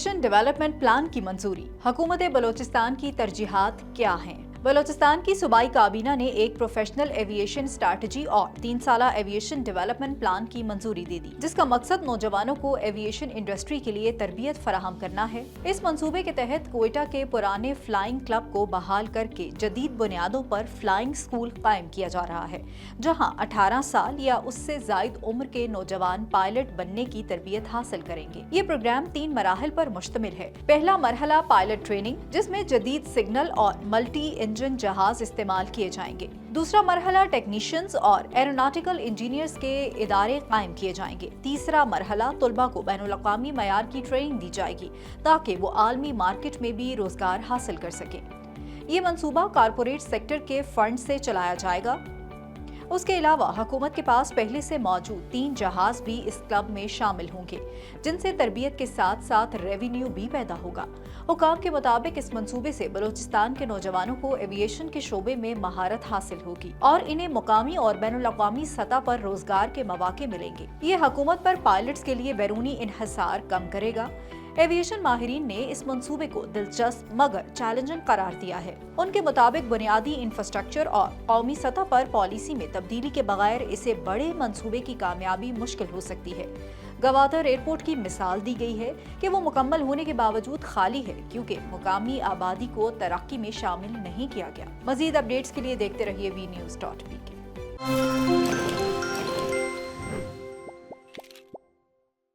Aviation development plan की मंजूरी। हुकूमत बलोचिस्तान की तरजीहात क्या हैं? बलोचिस्तान की सूबाई काबीना ने एक प्रोफेशनल एविएशन स्ट्रैटेजी और 3 साला एविएशन डेवलपमेंट प्लान की मंजूरी दे दी, जिसका मकसद नौजवानों को एविएशन इंडस्ट्री के लिए तरबियत फराहम करना है। इस मंसूबे के तहत कोयटा के पुराने फ्लाइंग क्लब को बहाल करके जदीद बुनियादों पर फ्लाइंग स्कूल कायम किया जा रहा है, जहां 18 साल या उससे जायद उम्र के नौजवान पायलट बनने की तरबियत हासिल करेंगे। ये प्रोग्राम 3 मराहल पर मुश्तमिल है। पहला मरहला पायलट ट्रेनिंग, जिसमें जदीद सिग्नल और मल्टी इंजन जहाज इस्तेमाल किए जाएंगे। दूसरा मरहला टेक्नीशियंस और एरोनॉटिकल इंजीनियर्स के इदारे कायम किए जाएंगे। तीसरा मरहला तुलबा को बैनुल-अक़वामी मयार की ट्रेनिंग दी जाएगी ताकि वो आलमी मार्केट में भी रोजगार हासिल कर सके। ये मंसूबा कारपोरेट सेक्टर के फंड से चलाया जाएगा। उसके अलावा हुकूमत के पास पहले से मौजूद 3 जहाज भी इस क्लब में शामिल होंगे, जिनसे तरबियत के साथ साथ रेवेन्यू भी पैदा होगा। हुकाम के मुताबिक इस मंसूबे से बलूचिस्तान के नौजवानों को एविएशन के शोबे में महारत हासिल होगी और इन्हें मुकामी और बैनुल-अक़वामी सतह पर रोजगार के मौके मिलेंगे। ये हुकूमत पर पायलट्स के लिए बैरूनी इन्हिसार कम करेगा। एविएशन माहिरीन ने इस मंसूबे को दिलचस्प मगर चैलेंजिंग करार दिया है। उनके मुताबिक बुनियादी इंफ्रास्ट्रक्चर और कौमी सतह पर पॉलिसी में तब्दीली के बगैर इसे बड़े मंसूबे की कामयाबी मुश्किल हो सकती है। गवादर एयरपोर्ट की मिसाल दी गई है कि वो मुकम्मल होने के बावजूद खाली है, क्योंकि मुकामी आबादी को तरक्की में शामिल नहीं किया गया। मजीद अपडेट्स के लिए देखते रहिए vnews.pk।